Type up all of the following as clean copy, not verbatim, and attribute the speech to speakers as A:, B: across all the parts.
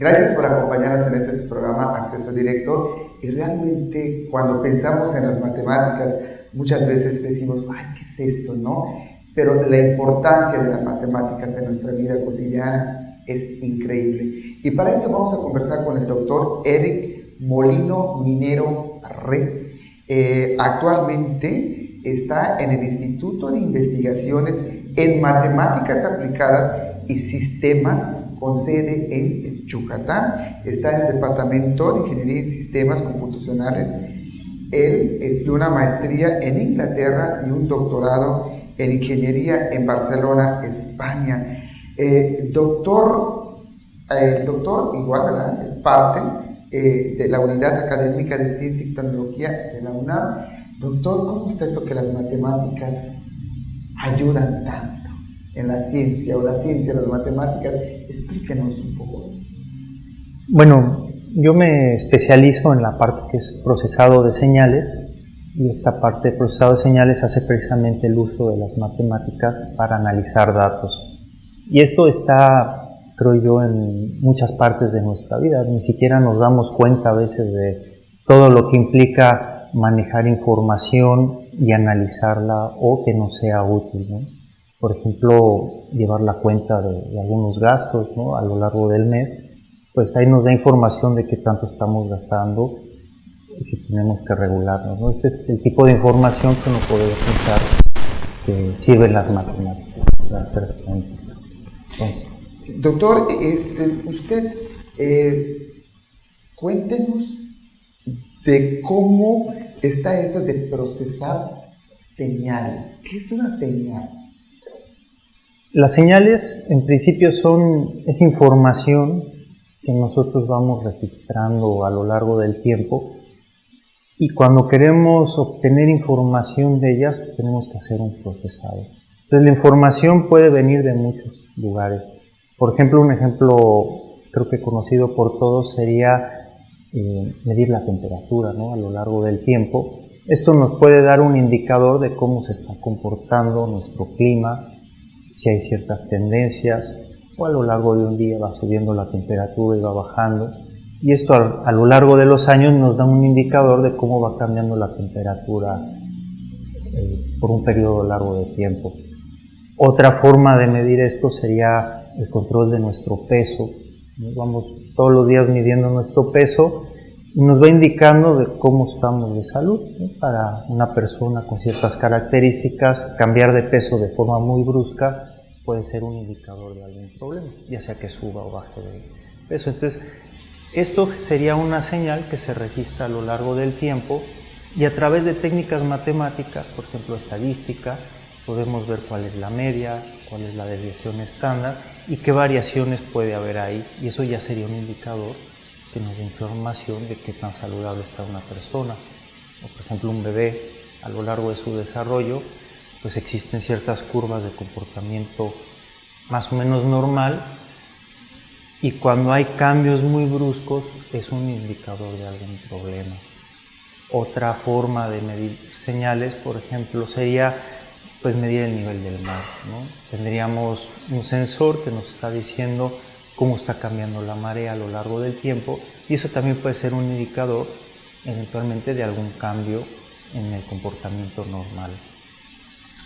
A: Gracias por acompañarnos en este programa Acceso Directo. Y realmente cuando pensamos en las matemáticas, muchas veces decimos, ay, ¿qué es esto, no? Pero la importancia de las matemáticas en nuestra vida cotidiana es increíble. Y para eso vamos a conversar con el doctor Eric Molino Minero Re. Actualmente está en el Instituto de Investigaciones en Matemáticas Aplicadas y Sistemas con sede en Yucatán. Está en el Departamento de Ingeniería y Sistemas Computacionales. Él estudió una maestría en Inglaterra y un doctorado en Ingeniería en Barcelona, España. El doctor igual, ¿verdad? Es parte de la Unidad Académica de Ciencia y Tecnología de la UNAM. Doctor, ¿cómo está esto que las matemáticas ayudan tanto en la ciencia o la ciencia, las matemáticas? Explíquenos un poco.
B: Bueno, yo me especializo en la parte que es procesado de señales, y esta parte de procesado de señales hace precisamente el uso de las matemáticas para analizar datos. Y esto está, creo yo, en muchas partes de nuestra vida. Ni siquiera nos damos cuenta a veces de todo lo que implica manejar información y analizarla o que nos sea útil, ¿no? Por ejemplo, llevar la cuenta de algunos gastos, ¿no? A lo largo del mes, pues ahí nos da información de qué tanto estamos gastando y si tenemos que regularnos, ¿no? Este es el tipo de información que uno podría pensar que sirven las matemáticas.
A: Doctor, usted cuéntenos de cómo está eso de procesar señales. ¿Qué es una señal?
B: Las señales, en principio, es información que nosotros vamos registrando a lo largo del tiempo, y cuando queremos obtener información de ellas, tenemos que hacer un procesado. Entonces, la información puede venir de muchos lugares. Por ejemplo, un ejemplo creo que conocido por todos sería medir la temperatura, ¿no? A lo largo del tiempo. Esto nos puede dar un indicador de cómo se está comportando nuestro clima, si hay ciertas tendencias, o a lo largo de un día va subiendo la temperatura y va bajando. Y esto a lo largo de los años nos da un indicador de cómo va cambiando la temperatura por un periodo largo de tiempo. Otra forma de medir esto sería el control de nuestro peso. Vamos todos los días midiendo nuestro peso y nos va indicando de cómo estamos de salud, ¿no? Para una persona con ciertas características, cambiar de peso de forma muy brusca puede ser un indicador de algún problema, ya sea que suba o baje de peso. Entonces, esto sería una señal que se registra a lo largo del tiempo, y a través de técnicas matemáticas, por ejemplo estadística, podemos ver cuál es la media, cuál es la desviación estándar y qué variaciones puede haber ahí, y eso ya sería un indicador que nos da información de qué tan saludable está una persona. O por ejemplo un bebé, a lo largo de su desarrollo, pues existen ciertas curvas de comportamiento más o menos normal, y cuando hay cambios muy bruscos es un indicador de algún problema. Otra forma de medir señales, por ejemplo, sería pues medir el nivel del mar, ¿no? Tendríamos un sensor que nos está diciendo cómo está cambiando la marea a lo largo del tiempo, y eso también puede ser un indicador eventualmente de algún cambio en el comportamiento normal.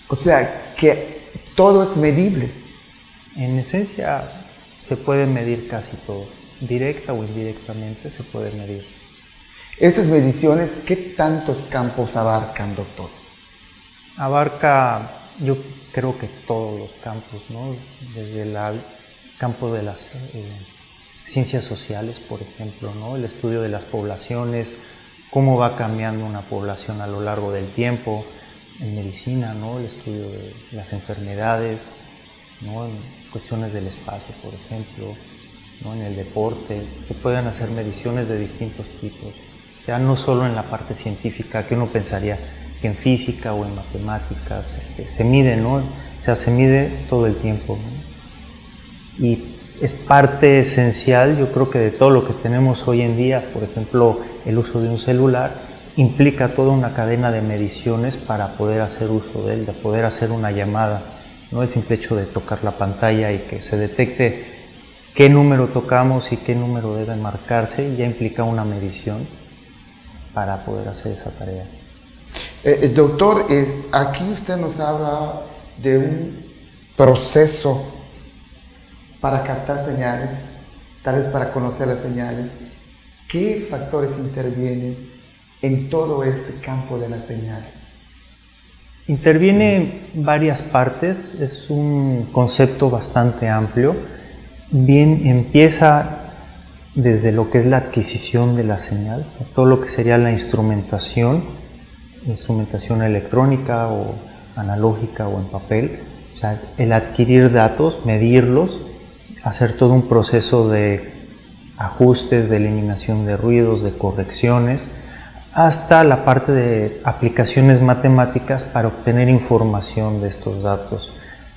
A: O sea, que todo es medible.
B: En esencia se puede medir casi todo, directa o indirectamente se puede medir.
A: Estas mediciones, ¿qué tantos campos abarcan, doctor?
B: Abarca, yo creo que todos los campos, ¿no? Desde el campo de las ciencias sociales, por ejemplo, ¿no? El estudio de las poblaciones, cómo va cambiando una población a lo largo del tiempo. En medicina, ¿no? El estudio de las enfermedades, ¿no? En cuestiones del espacio, por ejemplo, ¿no? En el deporte, se pueden hacer mediciones de distintos tipos, ya no solo en la parte científica, que uno pensaría que en física o en matemáticas se mide, ¿no? O sea, se mide todo el tiempo, ¿no? Y es parte esencial, yo creo que de todo lo que tenemos hoy en día. Por ejemplo, el uso de un celular implica toda una cadena de mediciones para poder hacer uso de él, de poder hacer una llamada, ¿no? El simple hecho de tocar la pantalla y que se detecte qué número tocamos y qué número debe marcarse, y ya implica una medición para poder hacer esa tarea.
A: Doctor, aquí usted nos habla de un proceso para captar señales, tal vez para conocer las señales. ¿Qué factores intervienen en todo este campo de las señales?
B: Interviene varias partes, es un concepto bastante amplio. Bien, empieza desde lo que es la adquisición de la señal, o sea, todo lo que sería la instrumentación electrónica o analógica o en papel, o sea, el adquirir datos, medirlos, hacer todo un proceso de ajustes, de eliminación de ruidos, de correcciones, hasta la parte de aplicaciones matemáticas para obtener información de estos datos.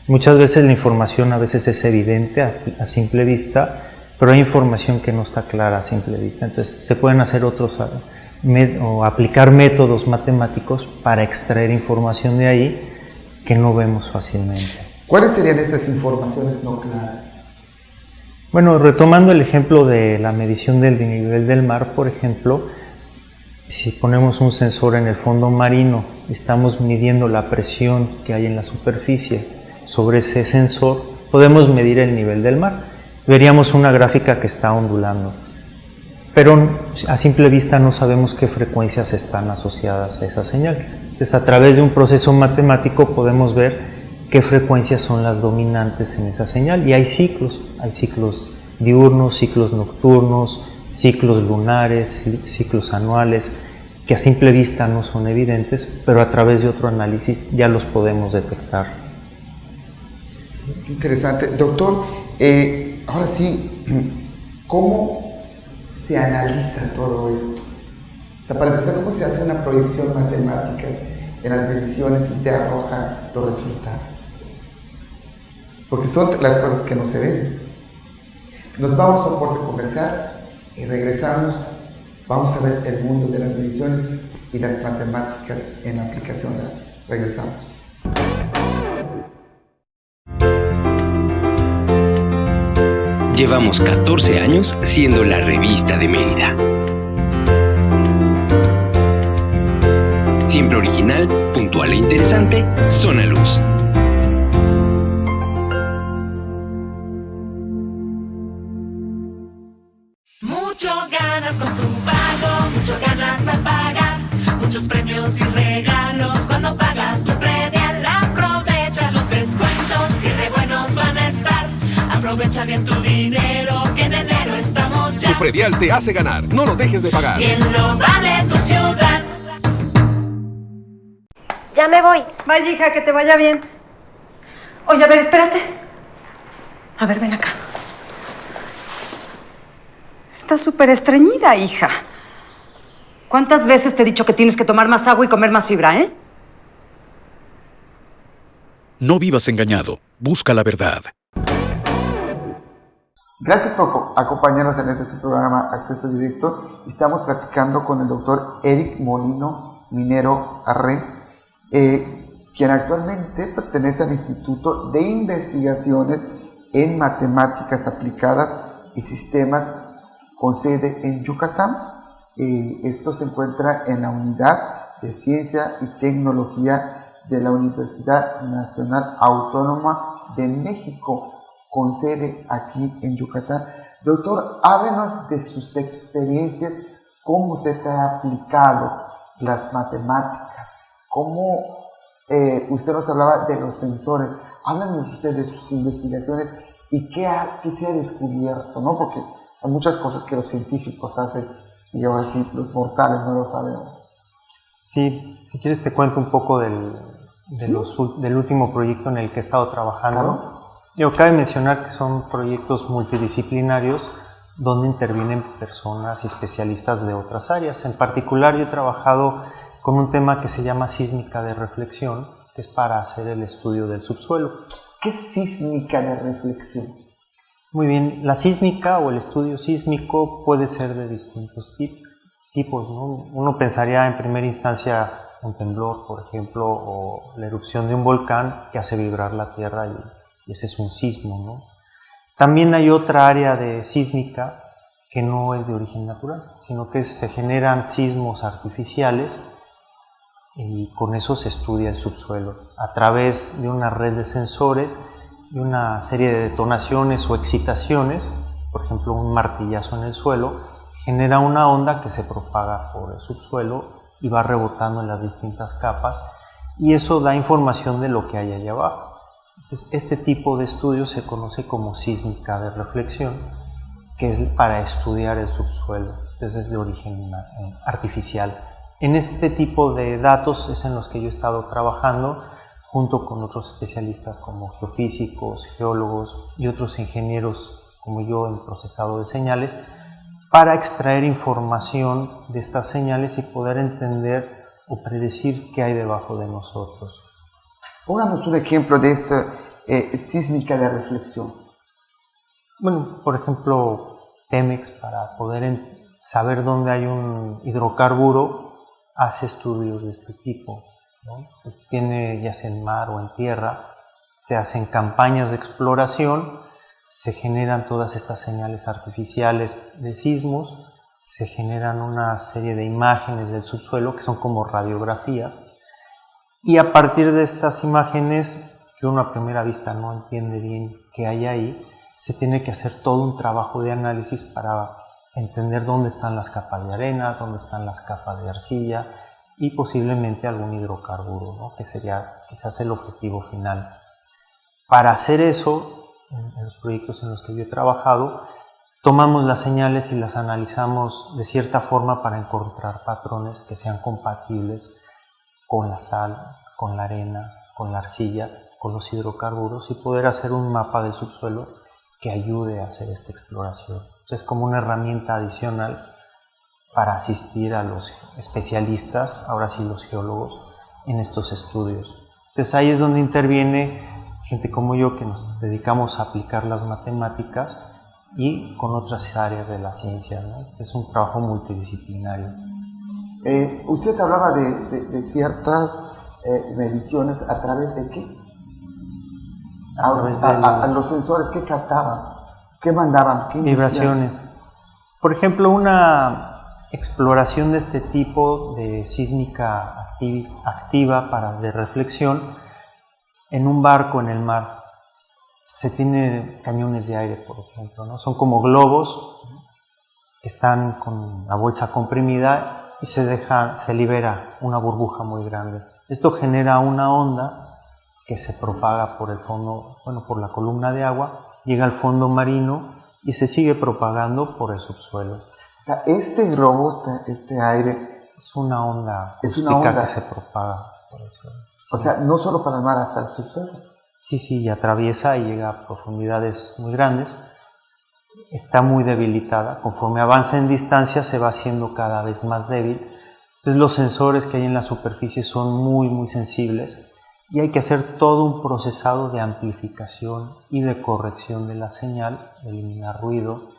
B: Muchas veces la información a veces es evidente a simple vista, pero hay información que no está clara a simple vista. Entonces se pueden hacer o aplicar métodos matemáticos para extraer información de ahí que no vemos fácilmente.
A: ¿Cuáles serían estas informaciones no claras?
B: Bueno, retomando el ejemplo de la medición del nivel del mar, por ejemplo, si ponemos un sensor en el fondo marino y estamos midiendo la presión que hay en la superficie sobre ese sensor, podemos medir el nivel del mar. Veríamos una gráfica que está ondulando, pero a simple vista no sabemos qué frecuencias están asociadas a esa señal. Entonces, a través de un proceso matemático podemos ver qué frecuencias son las dominantes en esa señal, y hay ciclos diurnos, ciclos nocturnos, ciclos lunares, ciclos anuales, que a simple vista no son evidentes, pero a través de otro análisis ya los podemos detectar.
A: Interesante. Doctor, ahora sí, ¿cómo se analiza todo esto? O sea, para empezar, ¿cómo se hace una proyección matemática en las mediciones y te arroja los resultados? Porque son las cosas que no se ven. Nos vamos a un corte comercial y regresamos. Vamos a ver el mundo de las mediciones y las matemáticas en la aplicación. Regresamos.
C: Llevamos 14 años siendo la revista de Mérida. Siempre original, puntual e interesante, Zona Luz.
D: Mucho ganas con tu pago, mucho ganas al pagar, muchos premios y regalos cuando pagas tu predial. Aprovecha los descuentos que de buenos van a estar. Aprovecha bien tu dinero, que en enero estamos ya.
E: Tu predial te hace ganar, no lo dejes de pagar.
D: Bien lo vale tu ciudad.
F: Ya me voy.
G: Vaya, hija, que te vaya bien. Oye, a ver, espérate. A ver, ven acá. Estás súper estreñida, hija. ¿Cuántas veces te he dicho que tienes que tomar más agua y comer más fibra, eh?
E: No vivas engañado, busca la verdad.
A: Gracias por acompañarnos en este programa Acceso Directo. Estamos platicando con el doctor Eric Molino Minero Arre, quien actualmente pertenece al Instituto de Investigaciones en Matemáticas Aplicadas y Sistemas con sede en Yucatán. Esto se encuentra en la Unidad de Ciencia y Tecnología de la Universidad Nacional Autónoma de México, con sede aquí en Yucatán. Doctor, háblenos de sus experiencias, cómo usted ha aplicado las matemáticas, cómo usted nos hablaba de los sensores. Háblenos usted de sus investigaciones y qué se ha descubierto, ¿no? Porque hay muchas cosas que los científicos hacen y ahora sí los mortales no lo sabemos.
B: Sí, si quieres te cuento un poco del último proyecto en el que he estado trabajando. Claro. Cabe mencionar que son proyectos multidisciplinarios donde intervienen personas y especialistas de otras áreas. En particular, yo he trabajado con un tema que se llama sísmica de reflexión, que es para hacer el estudio del subsuelo.
A: ¿Qué es sísmica de reflexión?
B: Muy bien, la sísmica o el estudio sísmico puede ser de distintos tipos, ¿no? Uno pensaría en primera instancia un temblor, por ejemplo, o la erupción de un volcán que hace vibrar la tierra y ese es un sismo, ¿no? También hay otra área de sísmica que no es de origen natural, sino que se generan sismos artificiales y con eso se estudia el subsuelo a través de una red de sensores y una serie de detonaciones o excitaciones. Por ejemplo, un martillazo en el suelo genera una onda que se propaga por el subsuelo y va rebotando en las distintas capas, y eso da información de lo que hay allá abajo. Entonces, este tipo de estudio se conoce como sísmica de reflexión, que es para estudiar el subsuelo. Entonces es de origen artificial. En este tipo de datos es en los que yo he estado trabajando junto con otros especialistas como geofísicos, geólogos y otros ingenieros como yo en procesado de señales, para extraer información de estas señales y poder entender o predecir qué hay debajo de nosotros.
A: Pónganos un ejemplo de esta sísmica de reflexión.
B: Bueno, por ejemplo, Pemex, para poder saber dónde hay un hidrocarburo, hace estudios de este tipo, ¿no? Entonces, tiene, ya sea en mar o en tierra, se hacen campañas de exploración, se generan todas estas señales artificiales de sismos, se generan una serie de imágenes del subsuelo que son como radiografías, y a partir de estas imágenes, que uno a primera vista no entiende bien qué hay ahí, se tiene que hacer todo un trabajo de análisis para entender dónde están las capas de arena, dónde están las capas de arcilla y posiblemente algún hidrocarburo, ¿no? Que sería quizás el objetivo final. Para hacer eso, en los proyectos en los que yo he trabajado, tomamos las señales y las analizamos de cierta forma para encontrar patrones que sean compatibles con la sal, con la arena, con la arcilla, con los hidrocarburos, y poder hacer un mapa del subsuelo que ayude a hacer esta exploración. Es como una herramienta adicional para asistir a los especialistas, ahora sí los geólogos, en estos estudios. Entonces ahí es donde interviene gente como yo, que nos dedicamos a aplicar las matemáticas y con otras áreas de la ciencia, ¿no? Es un trabajo multidisciplinario.
A: Usted hablaba de ciertas mediciones, ¿a través de qué? A los sensores, ¿qué captaban? ¿Qué mandaban? ¿Qué
B: vibraciones. Por ejemplo, una exploración de este tipo de sísmica activa de reflexión en un barco en el mar. Se tiene cañones de aire, por ejemplo, ¿no? Son como globos que están con la bolsa comprimida y se libera una burbuja muy grande. Esto genera una onda que se propaga por el fondo, por la columna de agua, llega al fondo marino y se sigue propagando por el subsuelo.
A: O sea, este globo, este aire,
B: es una onda acústica que se propaga por el suelo.
A: O sea, no solo para el mar, hasta el subsuelo.
B: Sí, y atraviesa y llega a profundidades muy grandes. Está muy debilitada. Conforme avanza en distancia se va haciendo cada vez más débil. Entonces los sensores que hay en la superficie son muy, muy sensibles, y hay que hacer todo un procesado de amplificación y de corrección de la señal, de eliminar ruido,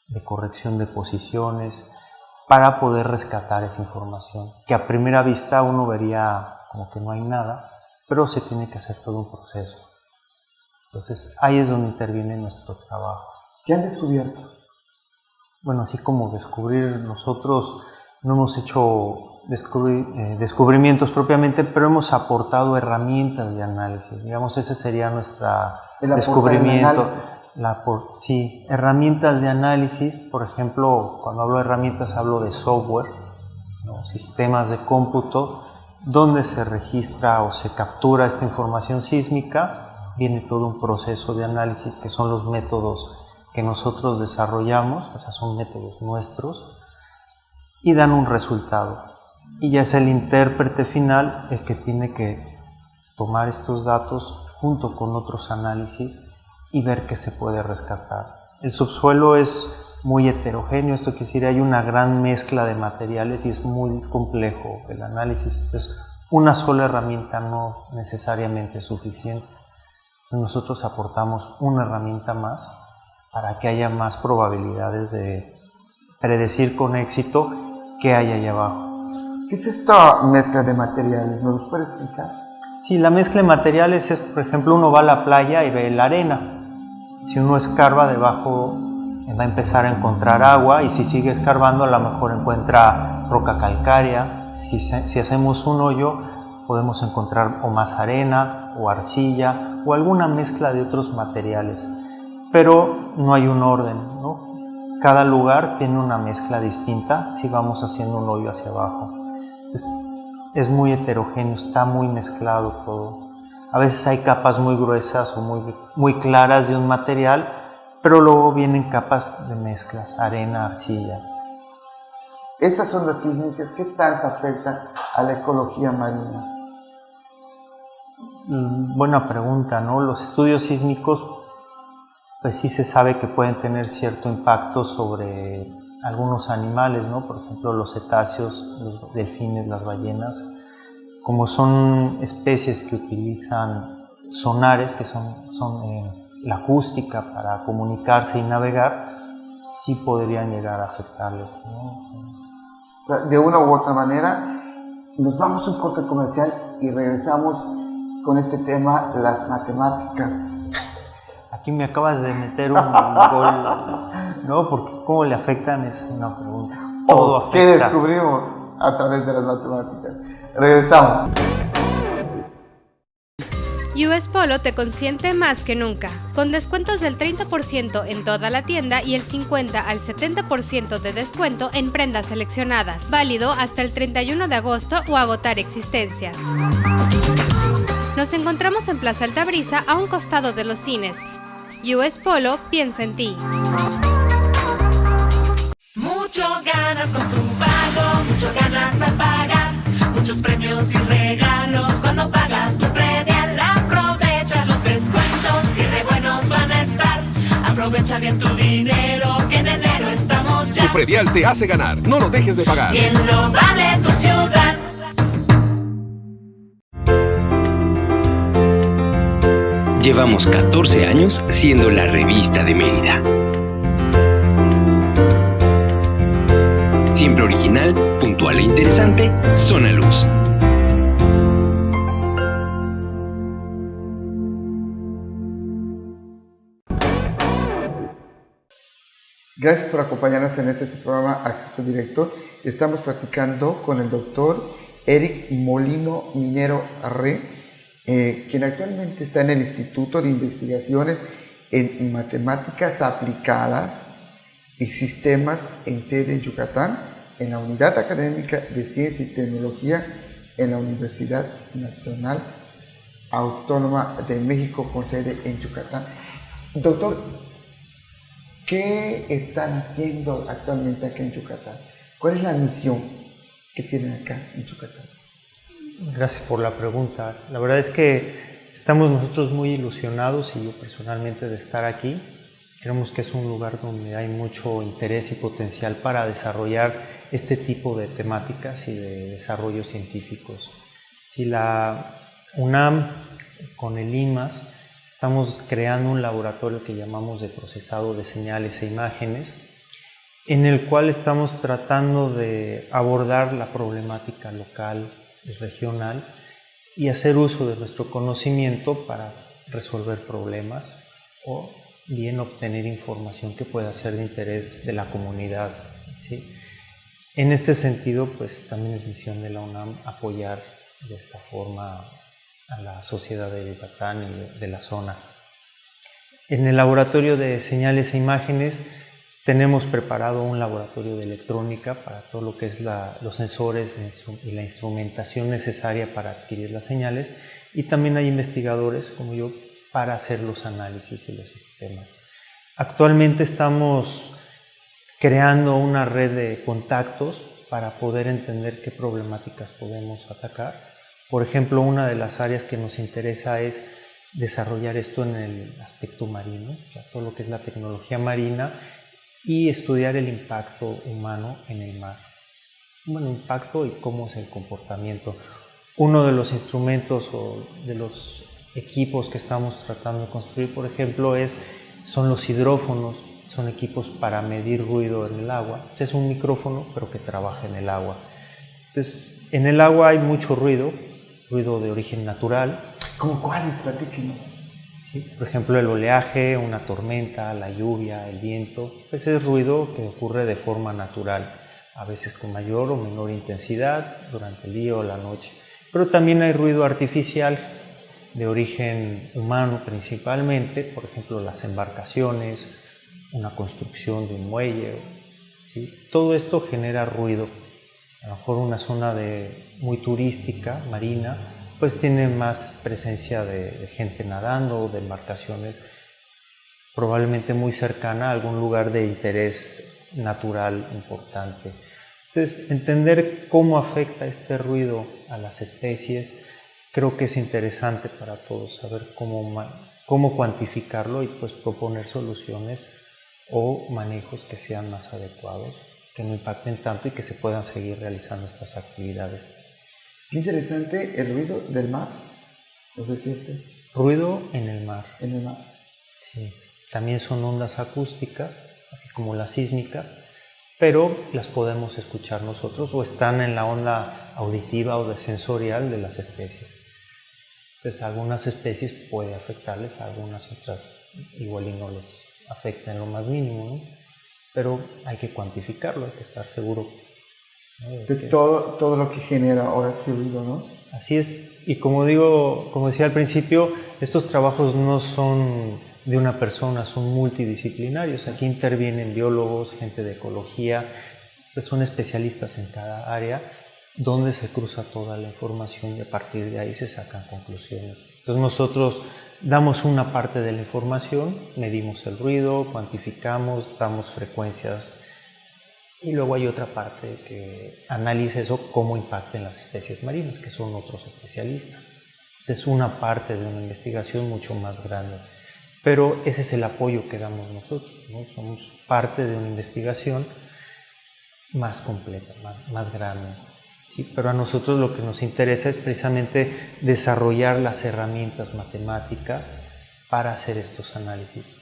B: de corrección de posiciones, para poder rescatar esa información, que a primera vista uno vería como que no hay nada, pero se tiene que hacer todo un proceso. Entonces ahí es donde interviene nuestro trabajo.
A: ¿Qué han descubierto?
B: Bueno, así como descubrir, nosotros no hemos hecho descubrimientos propiamente, pero hemos aportado herramientas de análisis. Digamos, ese sería nuestro descubrimiento. Sí, herramientas de análisis. Por ejemplo, cuando hablo de herramientas hablo de software, ¿no? Sistemas de cómputo, donde se registra o se captura esta información sísmica. Viene todo un proceso de análisis, que son los métodos que nosotros desarrollamos, o sea, son métodos nuestros, y dan un resultado. Y ya es el intérprete final el que tiene que tomar estos datos junto con otros análisis y ver qué se puede rescatar. El subsuelo es muy heterogéneo, esto quiere decir hay una gran mezcla de materiales y es muy complejo el análisis. Entonces, una sola herramienta no necesariamente es suficiente. Entonces, nosotros aportamos una herramienta más para que haya más probabilidades de predecir con éxito qué hay allá abajo.
A: ¿Qué es esta mezcla de materiales? ¿Me lo puede explicar?
B: Sí, la mezcla de materiales es, por ejemplo, uno va a la playa y ve la arena. Si uno escarba debajo, va a empezar a encontrar agua, y si sigue escarbando a lo mejor encuentra roca calcárea. Si hacemos un hoyo podemos encontrar o más arena o arcilla o alguna mezcla de otros materiales, pero no hay un orden, ¿no? Cada lugar tiene una mezcla distinta si vamos haciendo un hoyo hacia abajo. Entonces, es muy heterogéneo, está muy mezclado todo. A veces hay capas muy gruesas o muy claras de un material, pero luego vienen capas de mezclas, arena, arcilla.
A: Estas ondas sísmicas, ¿qué tanto afectan a la ecología marina?
B: Buena pregunta, ¿no? Los estudios sísmicos, pues sí se sabe que pueden tener cierto impacto sobre algunos animales, ¿no? Por ejemplo, los cetáceos, los delfines, las ballenas. Como son especies que utilizan sonares, que son la acústica para comunicarse y navegar, sí podrían llegar a afectarles, ¿no?
A: O sea, de una u otra manera, nos vamos a un corte comercial y regresamos con este tema, las matemáticas.
B: Aquí me acabas de meter un gol, ¿no? Porque cómo le afectan es una pregunta. Todo afecta.
A: ¿Qué descubrimos a través de las matemáticas? Regresamos.
F: US Polo te consiente más que nunca, con descuentos del 30% en toda la tienda y el 50 al 70% de descuento en prendas seleccionadas, válido hasta el 31 de agosto o agotar existencias. Nos encontramos en Plaza Altabrisa, a un costado de los cines. US Polo piensa en ti.
D: Mucho ganas con tu pago, mucho ganas al pagar, muchos premios y regalos cuando pagas tu predial. Aprovecha los descuentos que re buenos van a estar. Aprovecha bien tu dinero, que en enero estamos ya.
E: Tu predial te hace ganar, no lo dejes de pagar.
D: Bien lo vale tu ciudad.
C: Llevamos 14 años siendo la revista de Mérida. Siempre original, puntual e interesante, Zona Luz.
A: Gracias por acompañarnos en este programa Acceso Directo. Estamos platicando con el doctor Eric Molino Minero Re, quien actualmente está en el Instituto de Investigaciones en Matemáticas Aplicadas y Sistemas en sede en Yucatán, en la Unidad Académica de Ciencia y Tecnología en la Universidad Nacional Autónoma de México con sede en Yucatán. Doctor, ¿qué están haciendo actualmente acá en Yucatán? ¿Cuál es la misión que tienen acá en Yucatán?
B: Gracias por la pregunta. La verdad es que estamos nosotros muy ilusionados, y yo personalmente, de estar aquí. Creemos que es un lugar donde hay mucho interés y potencial para desarrollar este tipo de temáticas y de desarrollos científicos. Si la UNAM con el IMAS estamos creando un laboratorio que llamamos de procesado de señales e imágenes, en el cual estamos tratando de abordar la problemática local y regional y hacer uso de nuestro conocimiento para resolver problemas o bien obtener información que pueda ser de interés de la comunidad, ¿sí? En este sentido, pues también es misión de la UNAM apoyar de esta forma a la sociedad de Yucatán y de la zona. En el laboratorio de señales e imágenes tenemos preparado un laboratorio de electrónica para todo lo que es los sensores y la instrumentación necesaria para adquirir las señales, y también hay investigadores como yo para hacer los análisis y los sistemas. Actualmente estamos creando una red de contactos para poder entender qué problemáticas podemos atacar. Por ejemplo, una de las áreas que nos interesa es desarrollar esto en el aspecto marino, o sea, todo lo que es la tecnología marina, y estudiar el impacto humano en el mar. Bueno, impacto y cómo es el comportamiento. Uno de los instrumentos o de los equipos que estamos tratando de construir, por ejemplo, son los hidrófonos. Son equipos para medir ruido en el agua. Es un micrófono, pero que trabaja en el agua. Entonces, en el agua hay mucho ruido de origen natural.
A: ¿Cómo cuáles? Platíquenos.
B: ¿sí? Por ejemplo, el oleaje, una tormenta, la lluvia, el viento, pues es ruido que ocurre de forma natural, a veces con mayor o menor intensidad durante el día o la noche. Pero también hay ruido artificial de origen humano principalmente, por ejemplo las embarcaciones, una construcción de un muelle, ¿sí? Todo esto genera ruido. A lo mejor una zona muy turística, marina, pues tiene más presencia de gente nadando, de embarcaciones, probablemente muy cercana a algún lugar de interés natural importante. Entonces, entender cómo afecta este ruido a las especies, creo que es interesante para todos, saber cómo cuantificarlo y pues proponer soluciones o manejos que sean más adecuados, que no impacten tanto y que se puedan seguir realizando estas actividades.
A: Qué interesante el ruido del mar, ¿no es cierto?
B: Ruido en el mar.
A: En el mar.
B: Sí, también son ondas acústicas, así como las sísmicas, pero las podemos escuchar nosotros o están en la onda auditiva o sensorial de las especies. Pues a algunas especies puede afectarles, a algunas otras igual y no les afecta en lo más mínimo, ¿no? Pero hay que cuantificarlo, hay que estar seguro, ¿no?
A: De todo lo que genera ahora ese ruido, ¿no?
B: Así es, y como decía al principio, estos trabajos no son de una persona, son multidisciplinarios. Aquí intervienen biólogos, gente de ecología, pues son especialistas en cada área, donde se cruza toda la información y a partir de ahí se sacan conclusiones. Entonces nosotros damos una parte de la información, medimos el ruido, cuantificamos, damos frecuencias y luego hay otra parte que analiza eso, cómo impacta en las especies marinas, que son otros especialistas. Entonces es una parte de una investigación mucho más grande. Pero ese es el apoyo que damos nosotros, ¿no? Somos parte de una investigación más completa, más grande. ¿Sí? Pero a nosotros lo que nos interesa es precisamente desarrollar las herramientas matemáticas para hacer estos análisis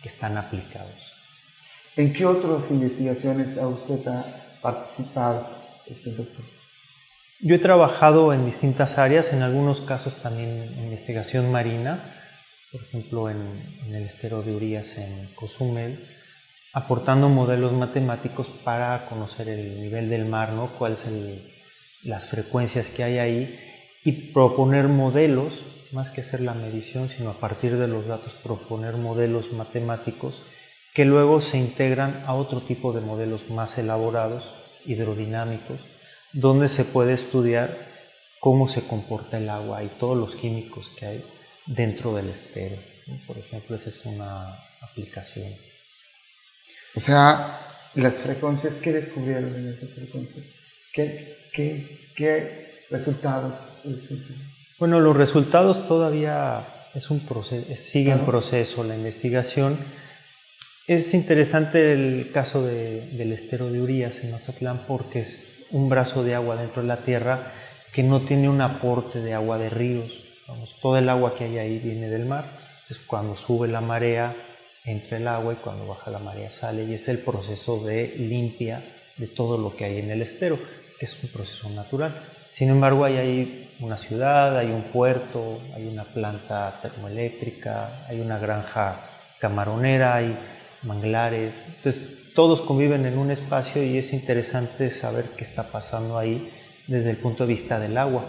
B: que están aplicados.
A: ¿En qué otras investigaciones usted ha participado, doctor?
B: Yo he trabajado en distintas áreas, en algunos casos también en investigación marina, por ejemplo en el estero de Urías en Cozumel, aportando modelos matemáticos para conocer el nivel del mar, ¿no? Cuáles son las frecuencias que hay ahí y proponer modelos, más que hacer la medición, sino a partir de los datos proponer modelos matemáticos que luego se integran a otro tipo de modelos más elaborados, hidrodinámicos, donde se puede estudiar cómo se comporta el agua y todos los químicos que hay dentro del estero, ¿no? Por ejemplo, esa es una aplicación.
A: O sea, las frecuencias, ¿qué descubrieron en esas frecuencias? ¿Qué resultados?
B: Bueno, los resultados todavía es un proceso, sigue en proceso la investigación. Es interesante el caso del estero de Urías en Mazatlán porque es un brazo de agua dentro de la tierra que no tiene un aporte de agua de ríos. Vamos, todo el agua que hay ahí viene del mar. Entonces, cuando sube la marea, entra el agua y cuando baja la marea sale. Y es el proceso de limpia de todo lo que hay en el estero, que es un proceso natural. Sin embargo, hay una ciudad, hay un puerto, hay una planta termoeléctrica, hay una granja camaronera, hay manglares. Entonces, todos conviven en un espacio y es interesante saber qué está pasando ahí desde el punto de vista del agua,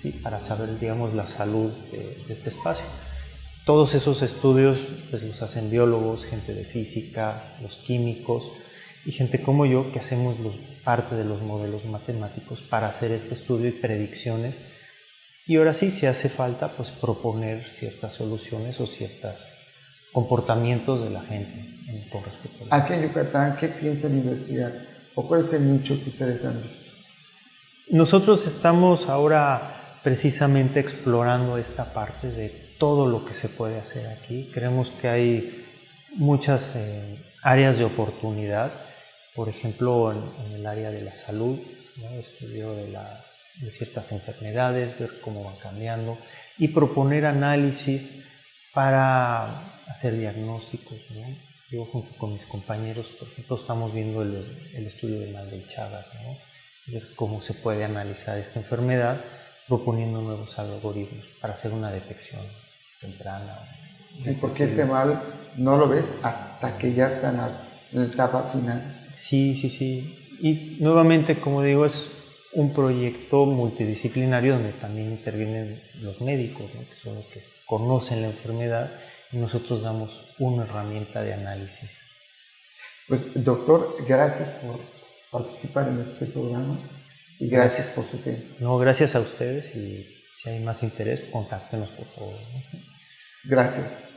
B: ¿sí? Para saber, digamos, la salud de este espacio. Todos esos estudios pues, los hacen biólogos, gente de física, los químicos y gente como yo que hacemos parte de los modelos matemáticos para hacer este estudio y predicciones. Y ahora sí, si hace falta, pues proponer ciertas soluciones o ciertos comportamientos de la gente con respecto a
A: Aquí en Yucatán, ¿qué piensan investigar? ¿O cuál es el nicho que ustedes han visto?
B: Nosotros estamos ahora precisamente explorando esta parte de todo lo que se puede hacer aquí. Creemos que hay muchas áreas de oportunidad, por ejemplo en el área de la salud, ¿no? Estudio de ciertas enfermedades, ver cómo van cambiando y proponer análisis para hacer diagnósticos, ¿no? Yo junto con mis compañeros, por ejemplo, estamos viendo el estudio de Malda y Chagas, ¿no? Ver cómo se puede analizar esta enfermedad proponiendo nuevos algoritmos para hacer una detección temprana.
A: Sí, porque este mal no lo ves hasta que ya está en la etapa final.
B: Sí, sí, sí. Y nuevamente, como digo, es un proyecto multidisciplinario donde también intervienen los médicos, ¿no? Que son los que conocen la enfermedad, y nosotros damos una herramienta de análisis.
A: Pues, doctor, gracias por participar en este programa y gracias por su tiempo.
B: No, gracias a ustedes, y si hay más interés, contáctenos, por favor, ¿no?
A: Gracias.